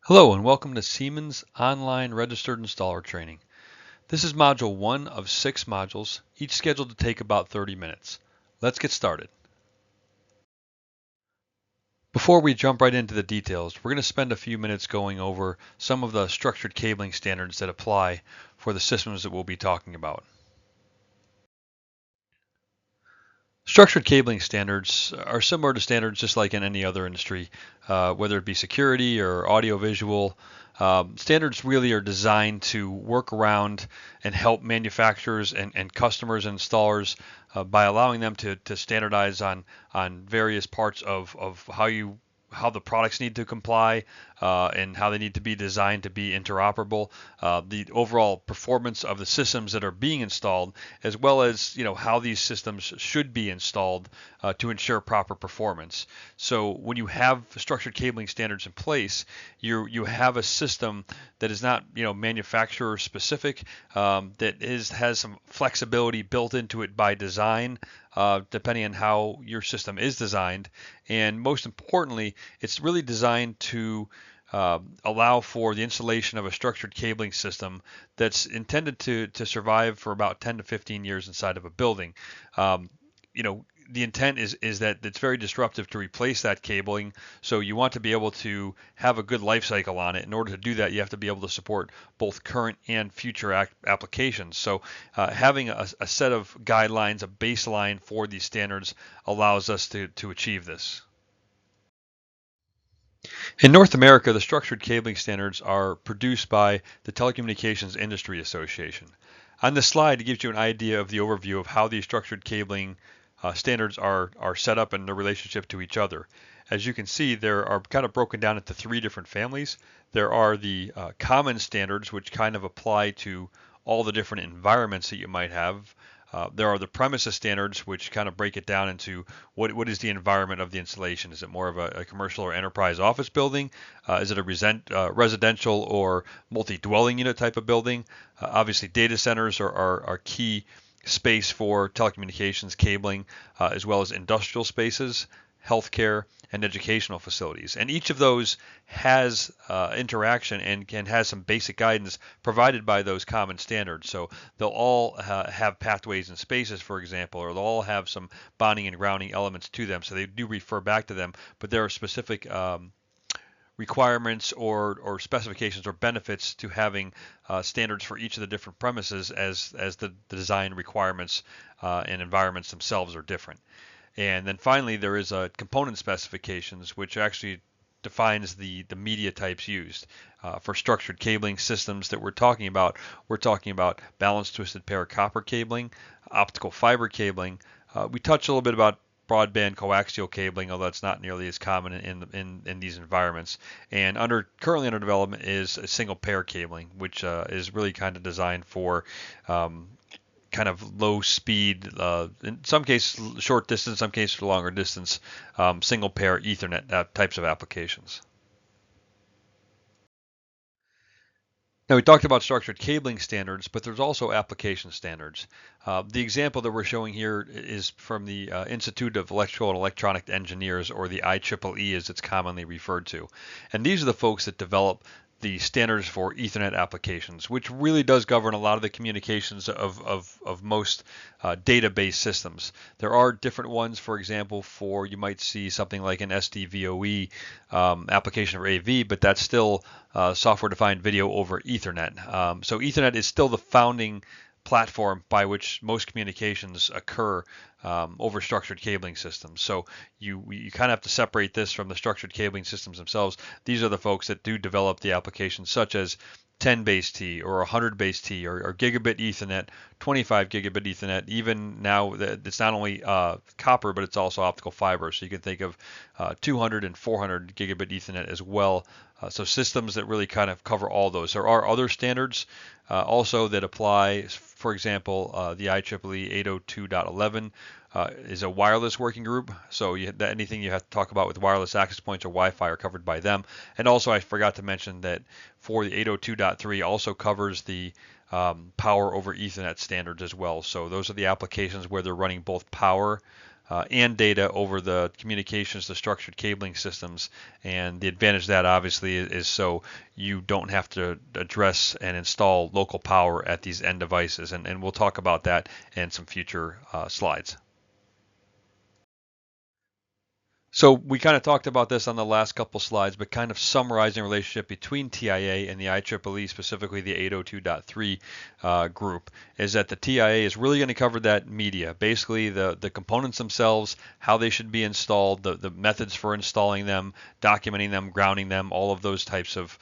Hello and welcome to Siemens Online Registered Installer Training. This is Module 1 of 6 modules, each scheduled to take about 30 minutes. Let's get started. Before we jump right into the details, we're going to spend a few minutes going over some of the structured cabling standards that apply for the systems that we'll be talking about. Structured cabling standards are similar to standards just like in any other industry, whether it be security or audiovisual. Standards really are designed to work around and help manufacturers and customers and installers by allowing them to standardize on various parts of how the products need to comply and how they need to be designed to be interoperable, the overall performance of the systems that are being installed, as well as how these systems should be installed to ensure proper performance. So when you have structured cabling standards in place, you have a system that is not manufacturer specific, that has some flexibility built into it by design, depending on how your system is designed. And most importantly, it's really designed to allow for the installation of a structured cabling system that's intended to survive for about 10 to 15 years inside of a building. Um, the intent is that it's very disruptive to replace that cabling, so you want to be able to have a good life cycle on it. In order to do that, you have to be able to support both current and future applications. So having a set of guidelines, a baseline for these standards, allows us to achieve this. In North America, the structured cabling standards are produced by the Telecommunications Industry Association. On this slide, it gives you an idea of the overview of how these structured cabling standards are set up and their relationship to each other. As you can see, there are kind of broken down into three different families. There are the common standards, which kind of apply to all the different environments that you might have. There are the premises standards, which kind of break it down into what is the environment of the installation. Is it more of a commercial or enterprise office building? Is it a residential or multi-dwelling unit type of building? Obviously, data centers are key space for telecommunications cabling, as well as industrial spaces, healthcare, and educational facilities. And each of those has interaction and has some basic guidance provided by those common standards. So they'll all have pathways and spaces, for example, or they'll all have some bonding and grounding elements to them. So they do refer back to them, but there are specific requirements or specifications or benefits to having standards for each of the different premises as the design requirements and environments themselves are different. And then finally, there is component specifications, which actually defines the media types used. For structured cabling systems that we're talking about balanced twisted pair copper cabling, optical fiber cabling. We touched a little bit about broadband coaxial cabling, although it's not nearly as common in these environments. And currently under development is a single pair cabling, which is really kind of designed for kind of low speed, in some cases short distance, some cases longer distance, single pair Ethernet types of applications. Now, we talked about structured cabling standards, but there's also application standards. The example that we're showing here is from the Institute of Electrical and Electronic Engineers, or the IEEE as it's commonly referred to. And these are the folks that develop the standards for Ethernet applications, which really does govern a lot of the communications of most database systems. There are different ones, for example, you might see something like an SDVoE application for AV, but that's still software-defined video over Ethernet. So Ethernet is still the founding platform by which most communications occur over structured cabling systems. So you kind of have to separate this from the structured cabling systems themselves. These are the folks that do develop the applications such as 10 base T or 100 base T or gigabit Ethernet, 25 gigabit Ethernet. Even now, it's not only copper, but it's also optical fiber. So you can think of 200 and 400 gigabit Ethernet as well. So systems that really kind of cover all those. There are other standards also that apply. For example, the IEEE 802.11 is a wireless working group. So anything you have to talk about with wireless access points or Wi-Fi are covered by them. And also, I forgot to mention that for the 802.3 also covers the power over Ethernet standards as well. So those are the applications where they're running both power and data over the communications to structured cabling systems. And the advantage of that obviously is so you don't have to address and install local power at these end devices. And we'll talk about that in some future slides. So we kind of talked about this on the last couple slides, but kind of summarizing the relationship between TIA and the IEEE, specifically the 802.3 group, is that the TIA is really going to cover that media, basically the components themselves, how they should be installed, the methods for installing them, documenting them, grounding them, all of those types of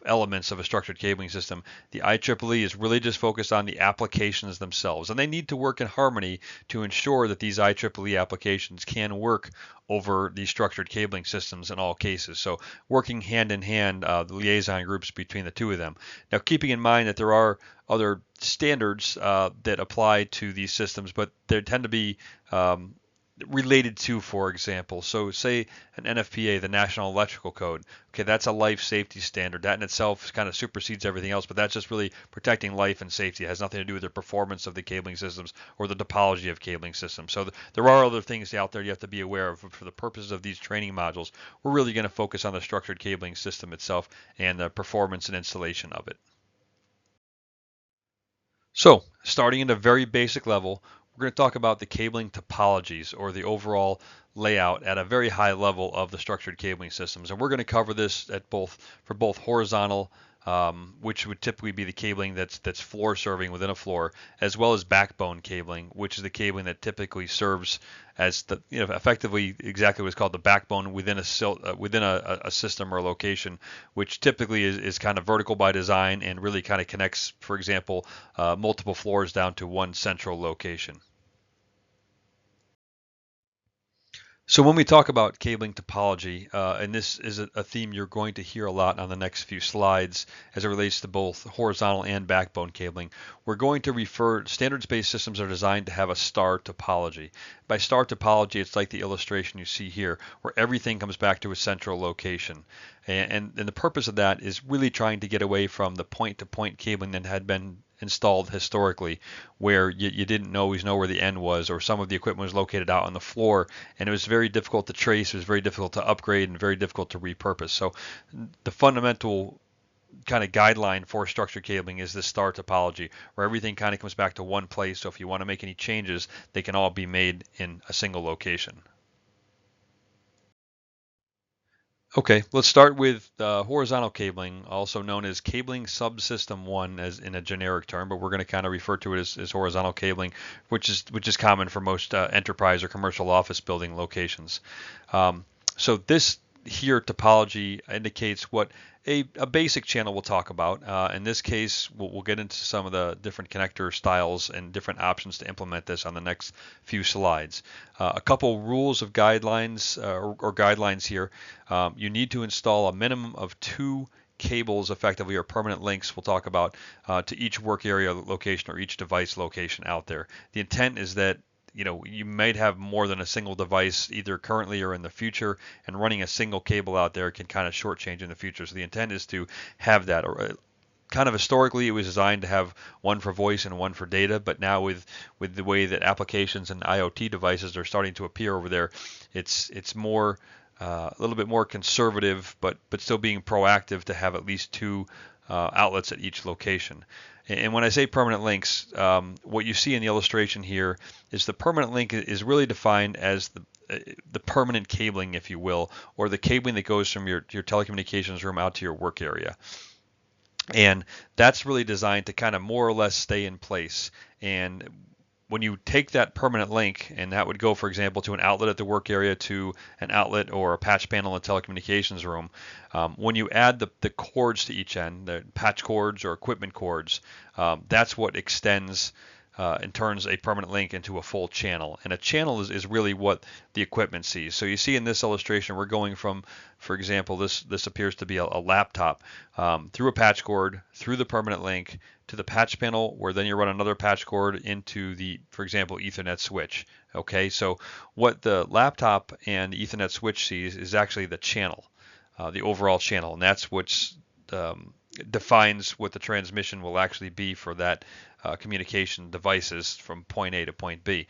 elements of a structured cabling system. The IEEE is really just focused on the applications themselves, and they need to work in harmony to ensure that these IEEE applications can work over these structured cabling systems in all cases. So working hand in hand, the liaison groups between the two of them. Now, keeping in mind that there are other standards that apply to these systems, but they tend to be related to, for example, so say an NFPA, the National Electrical Code. Okay, that's a life safety standard. That in itself kind of supersedes everything else, but that's just really protecting life and safety. It has nothing to do with the performance of the cabling systems or the topology of cabling systems. So there are other things out there you have to be aware of. For the purposes of these training modules, we're really going to focus on the structured cabling system itself and the performance and installation of it. So, starting at a very basic level, we're going to talk about the cabling topologies, or the overall layout at a very high level of the structured cabling systems. And we're going to cover this for both horizontal, which would typically be the cabling that's floor serving within a floor, as well as backbone cabling, which is the cabling that typically serves as effectively exactly what's called the backbone within a system or a location, which typically is kind of vertical by design and really kind of connects, for example, multiple floors down to one central location. So when we talk about cabling topology, and this is a theme you're going to hear a lot on the next few slides as it relates to both horizontal and backbone cabling, we're going to refer, standards-based systems are designed to have a star topology. By star topology, it's like the illustration you see here, where everything comes back to a central location. And the purpose of that is really trying to get away from the point-to-point cabling that had been installed historically, where you didn't always know where the end was, or some of the equipment was located out on the floor, and it was very difficult to trace, it was very difficult to upgrade, and very difficult to repurpose. So the fundamental kind of guideline for structured cabling is this star topology, where everything kind of comes back to one place. So if you want to make any changes, they can all be made in a single location. Okay, let's start with horizontal cabling, also known as cabling subsystem 1 as in a generic term, but we're going to kind of refer to it as horizontal cabling, which is common for most enterprise or commercial office building locations. So this here topology indicates what a basic channel we'll talk about. In this case, we'll get into some of the different connector styles and different options to implement this on the next few slides. A couple rules of guidelines or guidelines here. You need to install a minimum of 2 cables, effectively, or permanent links we'll talk about, to each work area location or each device location out there. The intent is that you might have more than a single device either currently or in the future, and running a single cable out there can kind of shortchange in the future. So the intent is to have that. Or kind of historically, it was designed to have one for voice and one for data, but now with the way that applications and IoT devices are starting to appear over there, it's more a little bit more conservative, but still being proactive to have at least 2 outlets at each location. And when I say permanent links, what you see in the illustration here is the permanent link is really defined as the permanent cabling, if you will, or the cabling that goes from your telecommunications room out to your work area. And that's really designed to kind of more or less stay in place. And when you take that permanent link, and that would go, for example, to an outlet at the work area, to an outlet or a patch panel in the telecommunications room, when you add the cords to each end, the patch cords or equipment cords, that's what extends and turns a permanent link into a full channel. And a channel is really what the equipment sees. So you see in this illustration, we're going from, for example, this appears to be a laptop, through a patch cord, through the permanent link, to the patch panel, where then you run another patch cord into the, for example, Ethernet switch. Okay, so what the laptop and the Ethernet switch sees is actually the channel, the overall channel, and that's what's defines what the transmission will actually be for that communication devices from point A to point B.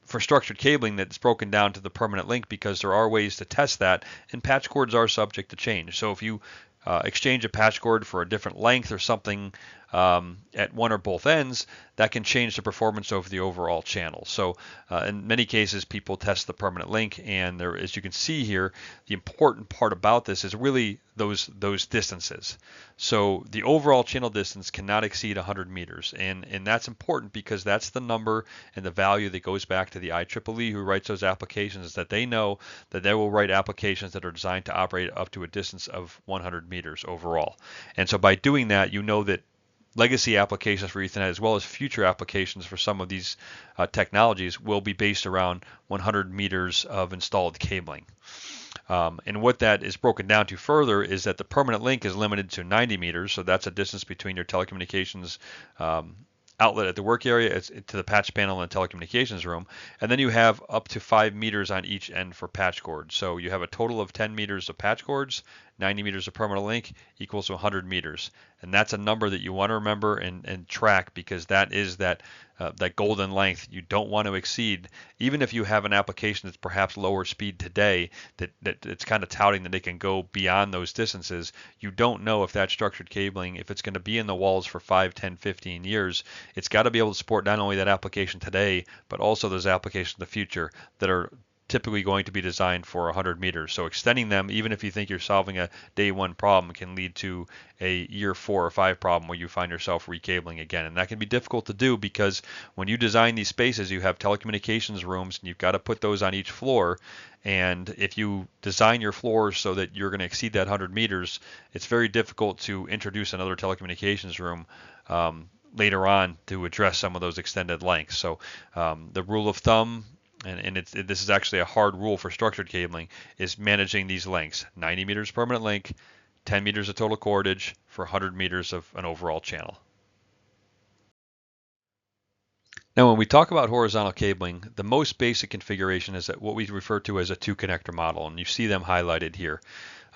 for structured cabling that's broken down to the permanent link, because there are ways to test that, and patch cords are subject to change. So if you exchange a patch cord for a different length or something at one or both ends, that can change the performance over the overall channel. So in many cases, people test the permanent link, and there, as you can see here, the important part about this is really those distances. So the overall channel distance cannot exceed 100 meters, and that's important because that's the number and the value that goes back to the IEEE who writes those applications, that they know that they will write applications that are designed to operate up to a distance of 100 meters overall. And so by doing that, you know that legacy applications for Ethernet, as well as future applications for some of these technologies, will be based around 100 meters of installed cabling. And what that is broken down to further is that the permanent link is limited to 90 meters, so that's a distance between your telecommunications outlet at the work area to the patch panel in the telecommunications room, and then you have up to 5 meters on each end for patch cords. So you have a total of 10 meters of patch cords, 90 meters of permanent link equals to 100 meters, and that's a number that you want to remember and track, because that is that golden length you don't want to exceed. Even if you have an application that's perhaps lower speed today, that it's kind of touting that they can go beyond those distances, you don't know if that structured cabling, if it's going to be in the walls for 5, 10, 15 years. It's got to be able to support not only that application today, but also those applications in the future that are typically going to be designed for 100 meters. So extending them, even if you think you're solving a day one problem, can lead to a year 4 or 5 problem where you find yourself recabling again. And that can be difficult to do, because when you design these spaces, you have telecommunications rooms and you've got to put those on each floor. And if you design your floors so that you're going to exceed that 100 meters, it's very difficult to introduce another telecommunications room later on to address some of those extended lengths. So the rule of thumb, and this is actually a hard rule for structured cabling, is managing these lengths: 90 meters permanent link, 10 meters of total cordage for 100 meters of an overall channel. Now, when we talk about horizontal cabling, the most basic configuration is what we refer to as a 2-connector model, and you see them highlighted here.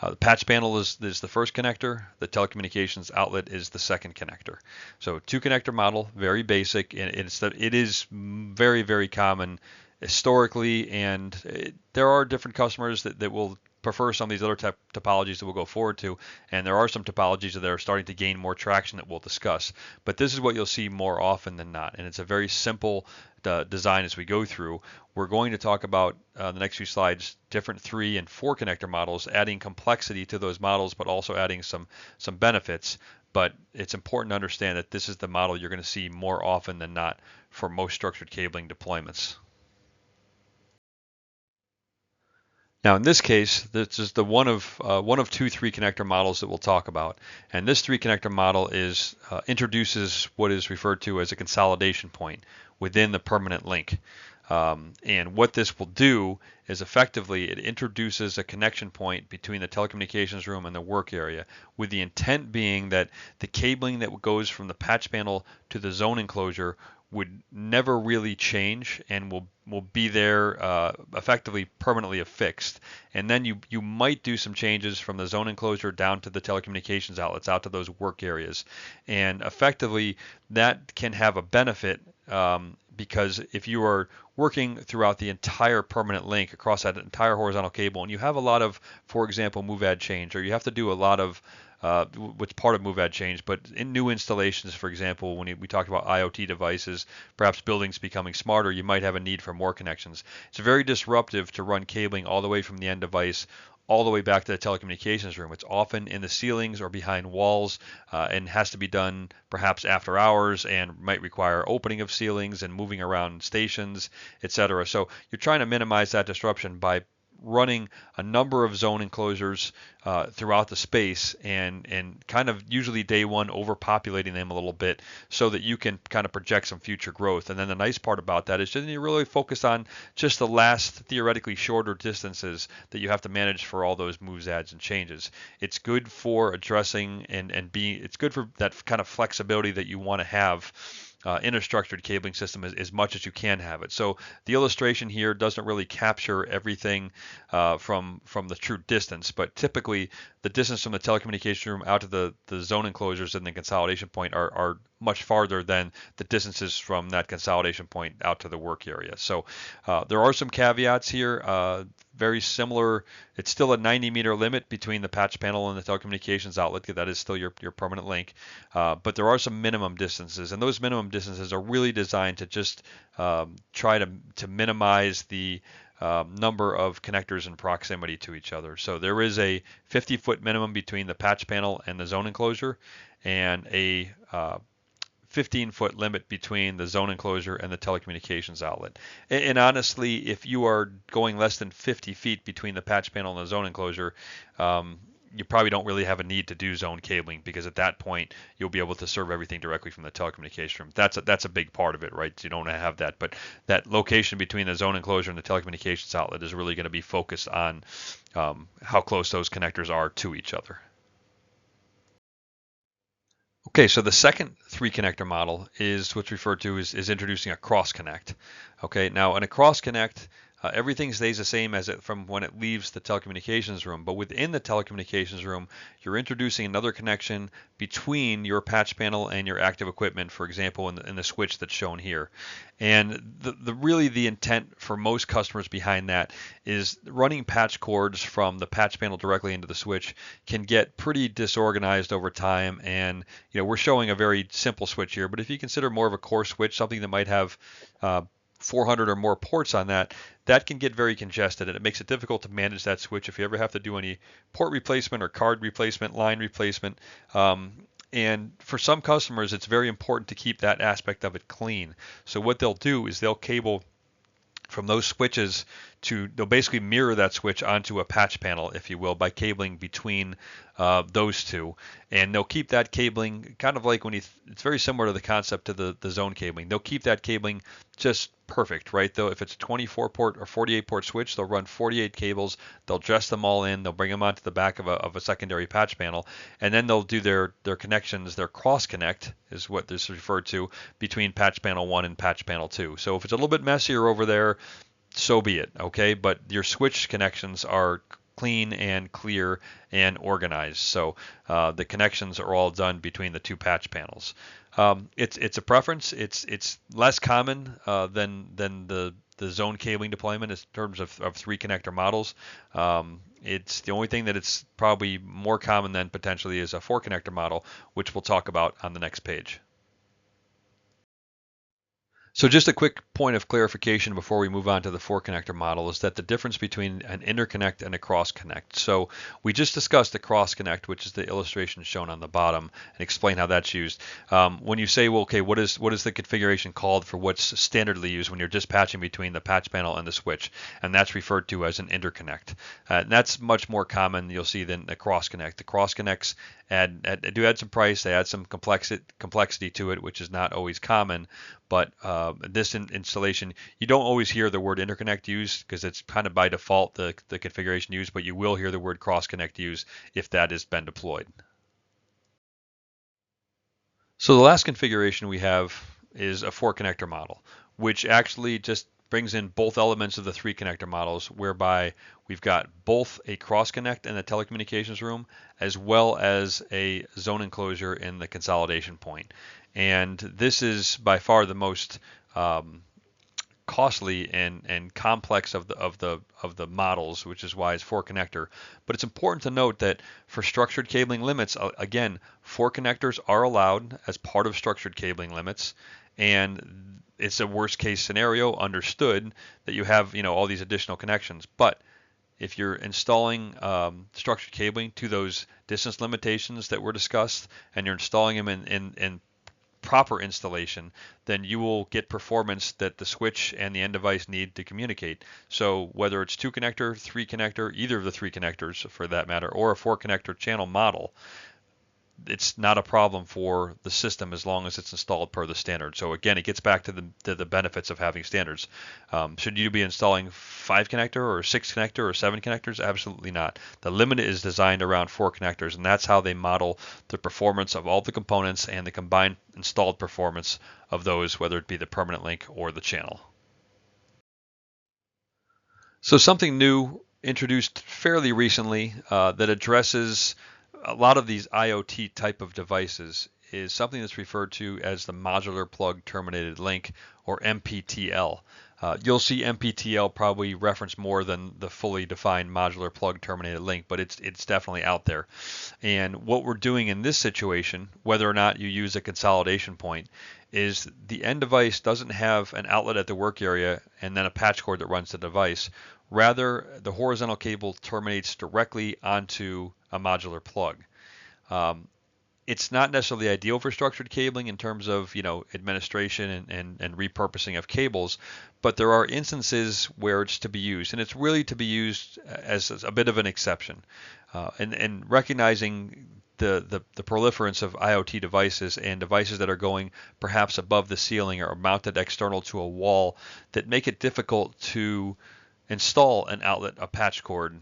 The patch panel is the first connector. The telecommunications outlet is the second connector. So 2-connector model, very basic, and it is very, very common historically, and there are different customers that will prefer some of these other topologies that we'll go forward to, and there are some topologies that are starting to gain more traction that we'll discuss. But this is what you'll see more often than not, and it's a very simple design as we go through. We're going to talk about the next few slides different 3 and 4 connector models, adding complexity to those models, but also adding some benefits. But it's important to understand that this is the model you're going to see more often than not for most structured cabling deployments. Now, in this case, this is the one of 2 3-connector models that we'll talk about, and this 3-connector model introduces what is referred to as a consolidation point within the permanent link. And what this will do is effectively it introduces a connection point between the telecommunications room and the work area, with the intent being that the cabling that goes from the patch panel to the zone enclosure would never really change and will be there effectively permanently affixed. And then you might do some changes from the zone enclosure down to the telecommunications outlets, out to those work areas. And effectively that can have a benefit because if you are working throughout the entire permanent link across that entire horizontal cable, and you have a lot of, for example, move add change, or you have to do a lot of what's part of move add change, but in new installations, for example, when we talk about IoT devices, perhaps buildings becoming smarter, you might have a need for more connections. It's very disruptive to run cabling all the way from the end device all the way back to the telecommunications room. It's often in the ceilings or behind walls and has to be done perhaps after hours and might require opening of ceilings and moving around stations, etc. So you're trying to minimize that disruption by running a number of zone enclosures throughout the space and kind of usually day one overpopulating them a little bit so that you can kind of project some future growth. And then the nice part about that is that you really focus on just the last theoretically shorter distances that you have to manage for all those moves, adds, and changes. It's good for addressing it's good for that kind of flexibility that you want to have in a structured cabling system as much as you can have it. So the illustration here doesn't really capture everything from the true distance, but typically the distance from the telecommunication room out to the zone enclosures and the consolidation point are much farther than the distances from that consolidation point out to the work area. So there are some caveats here. Very similar. It's still a 90-meter limit between the patch panel and the telecommunications outlet. That is still your permanent link. But there are some minimum distances, and those minimum distances are really designed to just try to minimize the number of connectors in proximity to each other. So there is a 50-foot minimum between the patch panel and the zone enclosure, and a 15-foot limit between the zone enclosure and the telecommunications outlet. And honestly, if you are going less than 50 feet between the patch panel and the zone enclosure, you probably don't really have a need to do zone cabling, because at that point you'll be able to serve everything directly from the telecommunication room. That's a big part of it, right? So you don't have that, but that location between the zone enclosure and the telecommunications outlet is really going to be focused on how close those connectors are to each other. Okay, so the second three connector model is what's referred to as introducing a cross connect. Okay, now in a cross connect, everything stays the same as from when it leaves the telecommunications room, but within the telecommunications room, you're introducing another connection between your patch panel and your active equipment, for example, in the switch that's shown here. And really the intent for most customers behind that is running patch cords from the patch panel directly into the switch can get pretty disorganized over time. And we're showing a very simple switch here, but if you consider more of a core switch, something that might have 400 or more ports on that can get very congested, and it makes it difficult to manage that switch if you ever have to do any port replacement or card replacement, line replacement. And for some customers, it's very important to keep that aspect of it clean. So what they'll do is they'll cable from those switches they'll basically mirror that switch onto a patch panel, if you will, by cabling between those two. And they'll keep that cabling kind of like it's very similar to the concept of the zone cabling. They'll keep that cabling just perfect, right? Though if it's a 24 port or 48 port switch, they'll run 48 cables, they'll dress them all in, they'll bring them onto the back of a secondary patch panel, and then they'll do their connections, their cross connect is what this is referred to, between patch panel 1 and patch panel 2. So if it's a little bit messier over there, so be it, okay? But your switch connections are clean and clear and organized. So the connections are all done between the two patch panels. It's a preference. It's less common than the zone cabling deployment in terms of three connector models. It's the only thing that it's probably more common than potentially is a four connector model, which we'll talk about on the next page. So just a quick point of clarification before we move on to the four connector model is that the difference between an interconnect and a cross connect. So we just discussed the cross connect, which is the illustration shown on the bottom, and explain how that's used. When you say, well, okay, what is the configuration called for what's standardly used when you're dispatching between the patch panel and the switch? And that's referred to as an interconnect. And that's much more common, you'll see, than the cross connect. The cross connects do add some price, they add some complexity to it, which is not always common. But this installation, you don't always hear the word interconnect used because it's kind of by default the configuration used, but you will hear the word cross connect used if that has been deployed. So the last configuration we have is a four connector model, which actually just brings in both elements of the three connector models, whereby we've got both a cross connect in the telecommunications room as well as a zone enclosure in the consolidation point. And this is by far the most costly and complex of the models, which is why it's four connector. But it's important to note that for structured cabling limits, again, four connectors are allowed as part of structured cabling limits, and it's a worst case scenario, understood, that you have all these additional connections. But if you're installing structured cabling to those distance limitations that were discussed, and you're installing them in proper installation, then you will get performance that the switch and the end device need to communicate. So whether it's two connector, three connector, either of the three connectors for that matter, or a four connector channel model, it's not a problem for the system as long as it's installed per the standard. So again, it gets back to the benefits of having standards. Should you be installing 5 connector or 6 connector or 7 connectors? Absolutely not. The limit is designed around 4 connectors, and that's how they model the performance of all the components and the combined installed performance of those, whether it be the permanent link or the channel. So something new introduced fairly recently that addresses a lot of these IoT type of devices is something that's referred to as the modular plug terminated link, or MPTL. You'll see MPTL probably referenced more than the fully defined modular plug terminated link, but it's definitely out there. And what we're doing in this situation, whether or not you use a consolidation point, is the end device doesn't have an outlet at the work area and then a patch cord that runs the device. Rather, the horizontal cable terminates directly onto a modular plug. It's not necessarily ideal for structured cabling in terms of administration and repurposing of cables, but there are instances where it's to be used, and it's really to be used as a bit of an exception. And recognizing the proliferance of IoT devices and devices that are going perhaps above the ceiling or mounted external to a wall that make it difficult to install an outlet, a patch cord,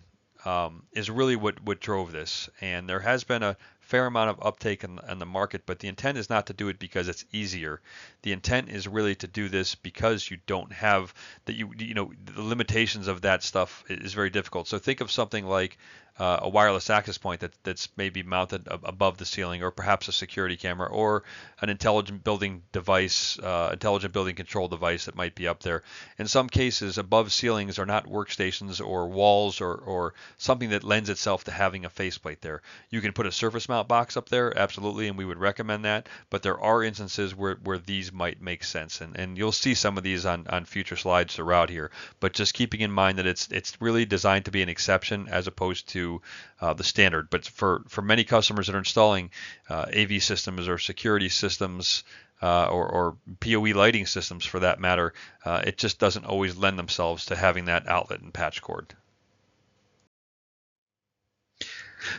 is really what drove this. And there has been a fair amount of uptake in the market, but the intent is not to do it because it's easier. The intent is really to do this because you don't have that the limitations of that stuff is very difficult. So think of something like a wireless access point that's maybe mounted above the ceiling, or perhaps a security camera, or an intelligent building device, intelligent building control device that might be up there. In some cases, above ceilings are not workstations or walls or something that lends itself to having a faceplate there. You can put a surface mount box up there, absolutely, and we would recommend that, but there are instances where these might make sense, and you'll see some of these on future slides throughout here, but just keeping in mind that it's really designed to be an exception as opposed to the standard. But for many customers that are installing AV systems or security systems, or PoE lighting systems for that matter, it just doesn't always lend themselves to having that outlet and patch cord.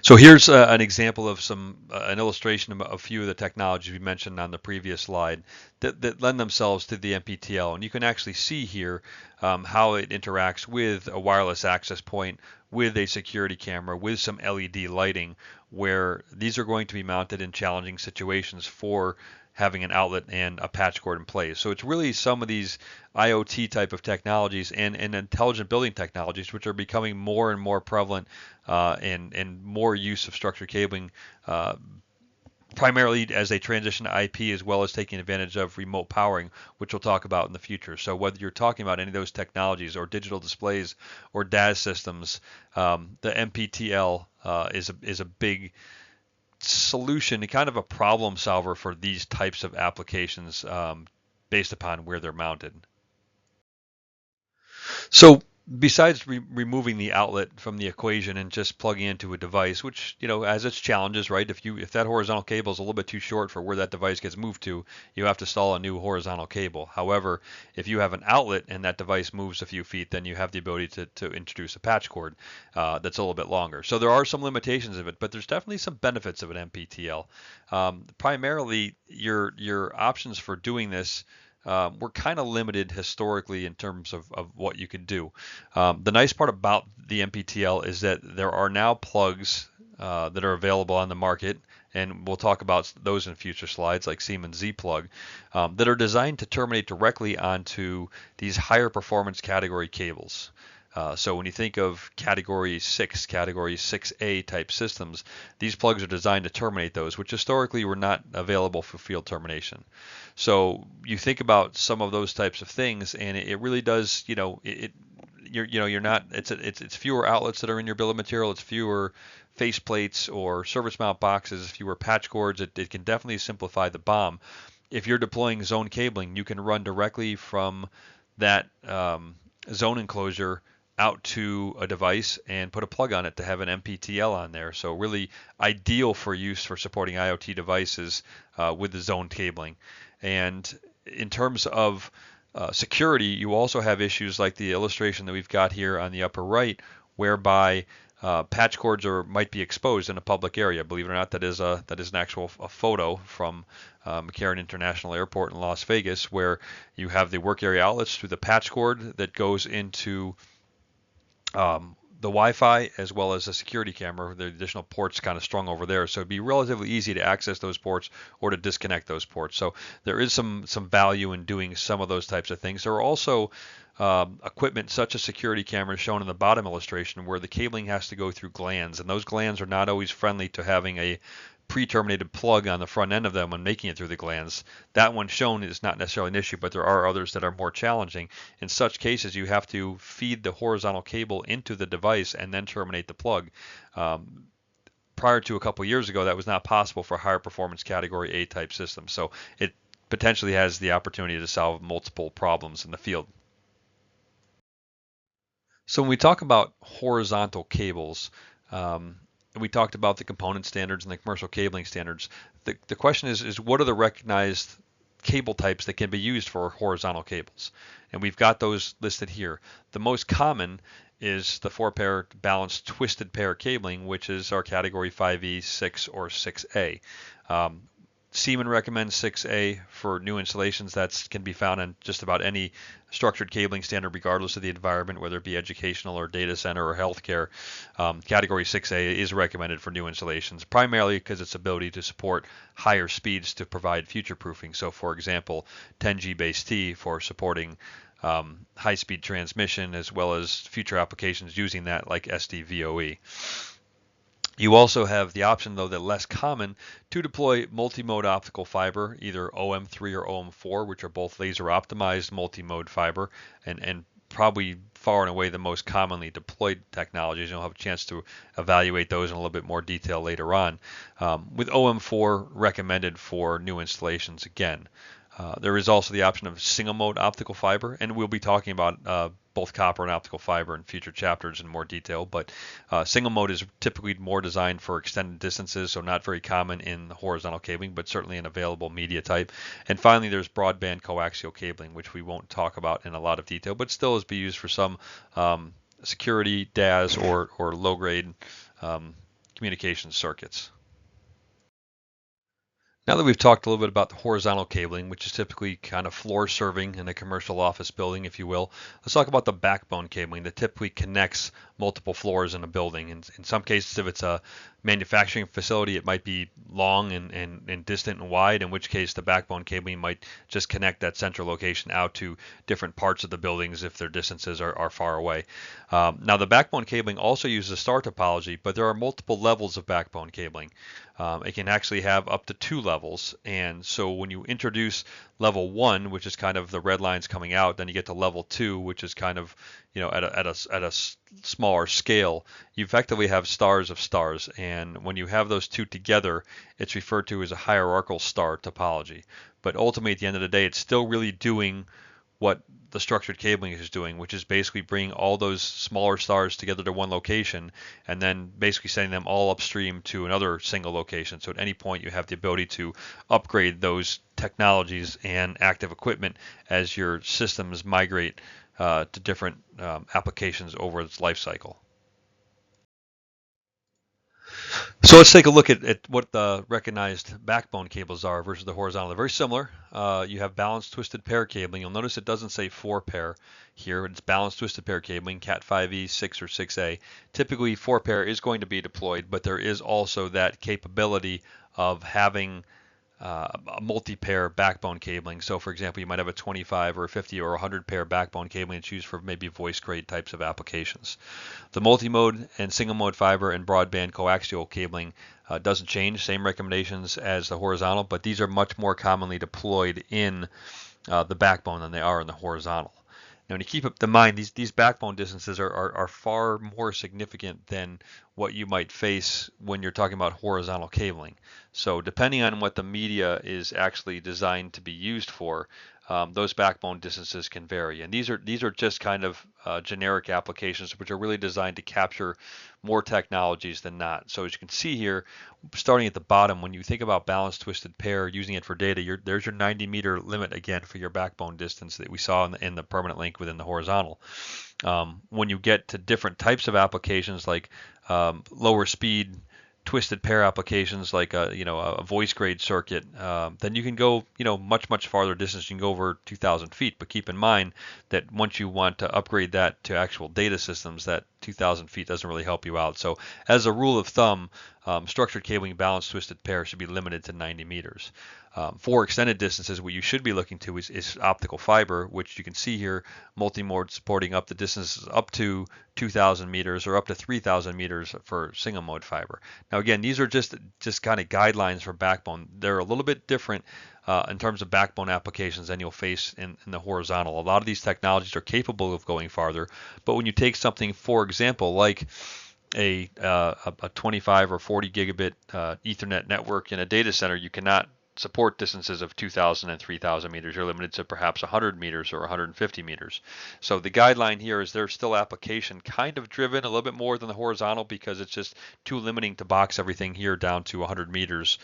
So here's an example of an illustration of a few of the technologies we mentioned on the previous slide that lend themselves to the MPTL. And you can actually see here how it interacts with a wireless access point, with a security camera, with some LED lighting, where these are going to be mounted in challenging situations for having an outlet and a patch cord in place. So it's really some of these IoT type of technologies and intelligent building technologies which are becoming more and more prevalent, and more use of structured cabling, primarily as they transition to IP, as well as taking advantage of remote powering, which we'll talk about in the future. So whether you're talking about any of those technologies or digital displays or DAS systems, the MPTL is a big solution, kind of a problem solver for these types of applications, based upon where they're mounted. So besides removing the outlet from the equation and just plugging into a device, which has its challenges, right? If that horizontal cable is a little bit too short for where that device gets moved to, you have to install a new horizontal cable. However, if you have an outlet and that device moves a few feet, then you have the ability to introduce a patch cord that's a little bit longer. So there are some limitations of it, but there's definitely some benefits of an MPTL. Primarily, your options for doing this were kind of limited historically in terms of what you could do. The nice part about the MPTL is that there are now plugs that are available on the market, and we'll talk about those in future slides, like Siemens Z plug, that are designed to terminate directly onto these higher performance category cables. So when you think of category 6, category 6A type systems, these plugs are designed to terminate those, which historically were not available for field termination. So you think about some of those types of things, and it really does, you're not, it's fewer outlets that are in your bill of material, it's fewer face plates or surface mount boxes, fewer patch cords. It can definitely simplify the BOM. If you're deploying zone cabling, you can run directly from that zone enclosure out to a device and put a plug on it to have an MPTL on there. So really ideal for use for supporting IoT devices with the zone cabling. And in terms of security, you also have issues like the illustration that we've got here on the upper right, whereby patch cords might be exposed in a public area. Believe it or not, that is an actual photo from McCarran International Airport in Las Vegas, where you have the work area outlets through the patch cord that goes into the Wi-Fi, as well as a security camera. The additional ports kind of strung over there, so it'd be relatively easy to access those ports or to disconnect those ports. So there is some value in doing some of those types of things. There are also equipment such as security cameras shown in the bottom illustration where the cabling has to go through glands, and those glands are not always friendly to having a pre-terminated plug on the front end of them when making it through the glands. That one shown is not necessarily an issue, but there are others that are more challenging. In such cases, you have to feed the horizontal cable into the device and then terminate the plug. Prior to a couple years ago, that was not possible for higher performance category A type systems. So it potentially has the opportunity to solve multiple problems in the field. So when we talk about horizontal cables, we talked about the component standards and the commercial cabling standards. The question is what are the recognized cable types that can be used for horizontal cables? And we've got those listed here. The most common is the 4-pair balanced twisted pair cabling, which is our category 5E, 6, or 6A. Siemens recommends 6A for new installations. That can be found in just about any structured cabling standard, regardless of the environment, whether it be educational or data center or healthcare. Category 6A is recommended for new installations, primarily because its ability to support higher speeds to provide future proofing. So, for example, 10G base T for supporting high-speed transmission, as well as future applications using that, like SDVOE. You also have the option, though, that less common, to deploy multi-mode optical fiber, either OM3 or OM4, which are both laser optimized multi-mode fiber, and probably far and away the most commonly deployed technologies. You'll have a chance to evaluate those in a little bit more detail later on. With OM4 recommended for new installations again. There is also the option of single mode optical fiber, and we'll be talking about both copper and optical fiber in future chapters in more detail, but single mode is typically more designed for extended distances, so not very common in horizontal cabling, but certainly an available media type. And finally, there's broadband coaxial cabling, which we won't talk about in a lot of detail, but still is be used for some security, DAS, or low-grade communication circuits. Now that we've talked a little bit about the horizontal cabling, which is typically kind of floor serving in a commercial office building, if you will, let's talk about the backbone cabling that typically connects multiple floors in a building. And in some cases, if it's a manufacturing facility, it might be long and distant and wide, in which case the backbone cabling might just connect that central location out to different parts of the buildings if their distances are far away. Now, the backbone cabling also uses a star topology, but there are multiple levels of backbone cabling. It can actually have up to 2 levels, and so when you introduce level 1, which is kind of the red lines coming out, then you get to level 2, which is kind of, you know, at a smaller scale. You effectively have stars of stars, and when you have those two together, it's referred to as a hierarchical star topology. But ultimately, at the end of the day, it's still really doing what the structured cabling is doing, which is basically bringing all those smaller stars together to one location and then basically sending them all upstream to another single location. So at any point you have the ability to upgrade those technologies and active equipment as your systems migrate to different applications over its life cycle. So let's take a look at what the recognized backbone cables are versus the horizontal. They're very similar. You have balanced twisted pair cabling. You'll notice it doesn't say 4-pair here. It's balanced twisted pair cabling, Cat 5e, 6, or 6a. Typically 4-pair is going to be deployed, but there is also that capability of having a multi-pair backbone cabling. So for example, you might have a 25 or a 50 or 100 pair backbone cabling that's used for maybe voice grade types of applications. The multi-mode and single mode fiber and broadband coaxial cabling doesn't change, same recommendations as the horizontal, but these are much more commonly deployed in the backbone than they are in the horizontal. Now, when you keep in mind, these backbone distances are far more significant than what you might face when you're talking about horizontal cabling. So depending on what the media is actually designed to be used for, those backbone distances can vary. And these are just kind of generic applications which are really designed to capture more technologies than not. So as you can see here, starting at the bottom, when you think about balanced twisted pair, using it for data, there's your 90-meter limit again for your backbone distance that we saw in the permanent link within the horizontal. When you get to different types of applications like lower speed twisted pair applications like a voice grade circuit, then you can go much farther distance. You can go over 2,000 feet. But keep in mind that once you want to upgrade that to actual data systems, that 2,000 feet doesn't really help you out. So as a rule of thumb, structured cabling balanced twisted pair should be limited to 90 meters. For extended distances, what you should be looking to is optical fiber, which you can see here, multi-mode supporting up the distances up to 2,000 meters or up to 3,000 meters for single mode fiber. Now again, these are just kind of guidelines for backbone. They're a little bit different in terms of backbone applications than you'll face in the horizontal. A lot of these technologies are capable of going farther, but when you take something, for example, like a 25 or 40 gigabit Ethernet network in a data center, you cannot support distances of 2,000 and 3,000 meters. You're limited to perhaps 100 meters or 150 meters. So the guideline here is there's still application kind of driven a little bit more than the horizontal because it's just too limiting to box everything here down to 100 meters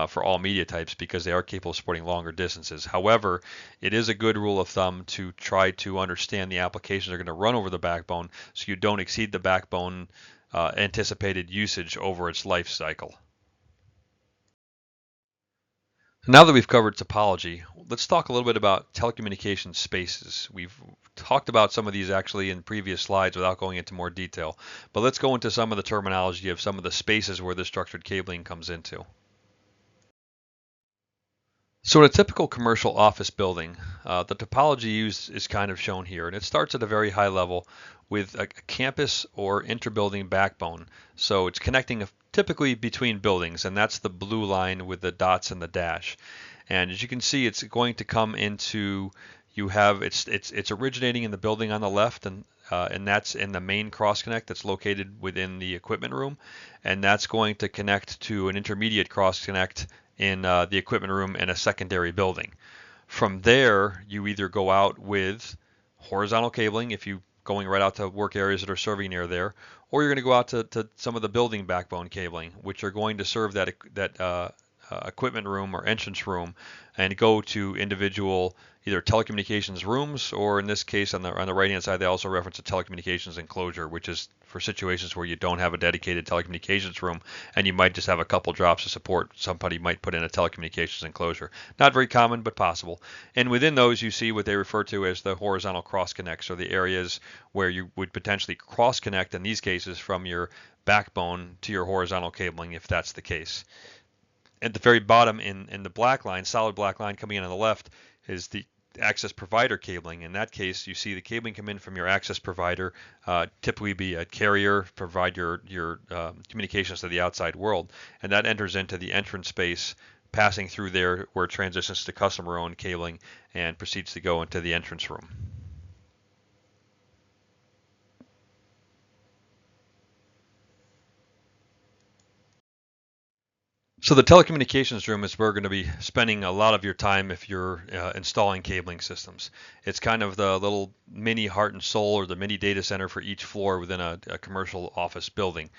for all media types because they are capable of supporting longer distances. However, it is a good rule of thumb to try to understand the applications that are going to run over the backbone so you don't exceed the backbone anticipated usage over its life cycle. Now that we've covered topology, let's talk a little bit about telecommunications spaces. We've talked about some of these actually in previous slides without going into more detail, but let's go into some of the terminology of some of the spaces where the structured cabling comes into. So in a typical commercial office building, the topology used is kind of shown here, and it starts at a very high level with a campus or interbuilding backbone. So it's connecting typically between buildings, and that's the blue line with the dots and the dash. And as you can see, it's going to come into, you have, it's originating in the building on the left, and that's in the main cross connect that's located within the equipment room, and that's going to connect to an intermediate cross connect in the equipment room in a secondary building. From there, you either go out with horizontal cabling if you going right out to work areas that are serving near there, or you're going to go out to some of the building backbone cabling, which are going to serve that equipment room or entrance room and go to individual either telecommunications rooms, or in this case on the right hand side they also reference a telecommunications enclosure, which is for situations where you don't have a dedicated telecommunications room and you might just have a couple drops of support. Somebody might put in a telecommunications enclosure. Not very common, but possible. And within those you see what they refer to as the horizontal cross connects, or the areas where you would potentially cross connect in these cases from your backbone to your horizontal cabling if that's the case. At the very bottom in the black line, solid black line coming in on the left, is the access provider cabling. In that case, you see the cabling come in from your access provider, typically be a carrier, provide your communications to the outside world, and that enters into the entrance space, passing through there where it transitions to customer-owned cabling and proceeds to go into the entrance room. So the telecommunications room is where we're going to be spending a lot of your time if you're installing cabling systems. It's kind of the little mini heart and soul, or the mini data center for each floor within a commercial office building.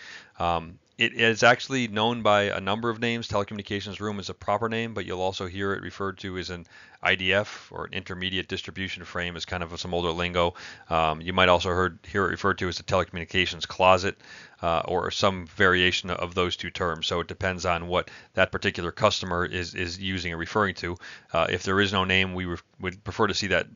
It is actually known by a number of names. Telecommunications room is a proper name, but you'll also hear it referred to as an IDF, or an intermediate distribution frame, is kind of some older lingo. You might also hear it referred to as a telecommunications closet, or some variation of those two terms. So it depends on what that particular customer is using or referring to. If there is no name, we would prefer to see that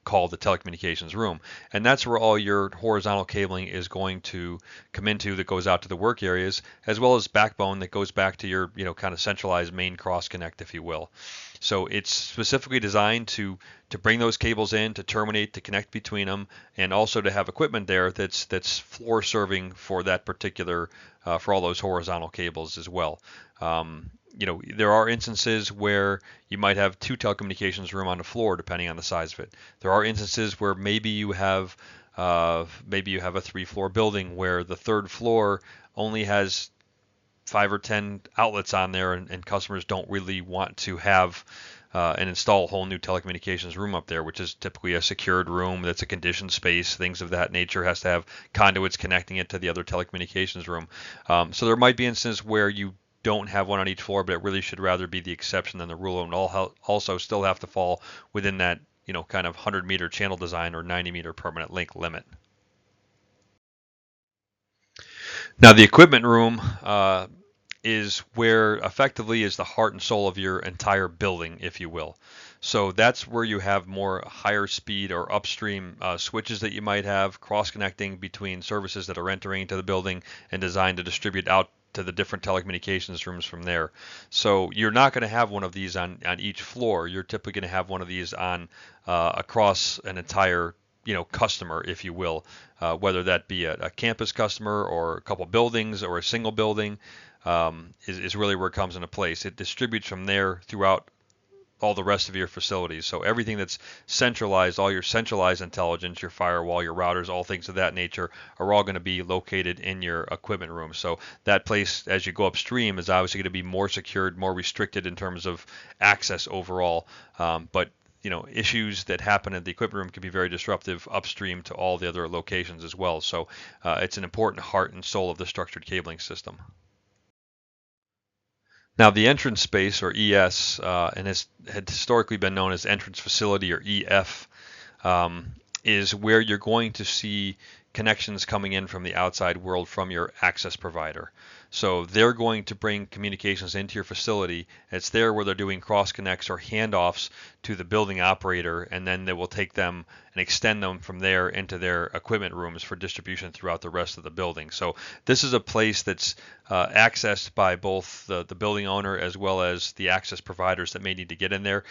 called the telecommunications room, and that's where all your horizontal cabling is going to come into, that goes out to the work areas, as well as backbone that goes back to your kind of centralized main cross connect, if you will. So it's specifically designed to bring those cables in, to terminate, to connect between them, and also to have equipment there that's floor serving for that particular for all those horizontal cables as well. There are instances where you might have two telecommunications room on the floor, depending on the size of it. There are instances where maybe you have a 3-floor building where the third floor only has 5 or 10 outlets on there, and customers don't really want to have and install a whole new telecommunications room up there, which is typically a secured room that's a conditioned space, things of that nature, has to have conduits connecting it to the other telecommunications room. So there might be instances where you don't have one on each floor, but it really should rather be the exception than the rule, and also still have to fall within that kind of 100-meter channel design or 90-meter permanent link limit. Now the equipment room is where effectively is the heart and soul of your entire building, if you will. So that's where you have more higher speed or upstream switches that you might have, cross connecting between services that are entering into the building and designed to distribute out to the different telecommunications rooms from there. So you're not going to have one of these on each floor. You're typically going to have one of these on across an entire customer, if you will, whether that be a campus customer or a couple buildings or a single building, is really where it comes into place. It distributes from there throughout all the rest of your facilities. So everything that's centralized, all your centralized intelligence, your firewall, your routers, all things of that nature are all going to be located in your equipment room. So that place, as you go upstream, is obviously going to be more secured, more restricted in terms of access overall. But issues that happen in the equipment room can be very disruptive upstream to all the other locations as well. So it's an important heart and soul of the structured cabling system. Now, the entrance space, or ES, and has had historically been known as entrance facility, or EF, is where you're going to see connections coming in from the outside world from your access provider. So they're going to bring communications into your facility. It's there where they're doing cross connects or handoffs to the building operator, and then they will take them and extend them from there into their equipment rooms for distribution throughout the rest of the building. So this is a place that's accessed by both the building owner as well as the access providers that may need to get in there.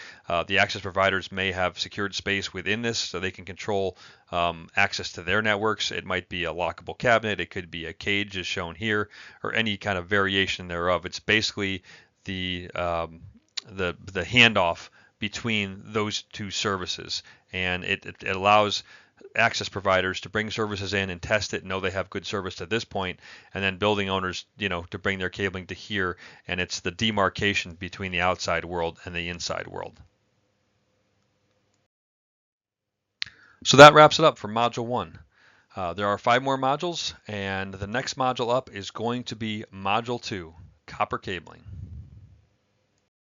The access providers may have secured space within this so they can control access to their networks. It might be a lockable cabinet, it could be a cage as shown here, or any kind of variation thereof. It's basically the handoff between those two services, and it allows access providers to bring services in and test it and know they have good service to this point, and then building owners to bring their cabling to here, and it's the demarcation between the outside world and the inside world. So that wraps it up for module 1. There are 5 more modules, and the next module up is going to be module 2, copper cabling.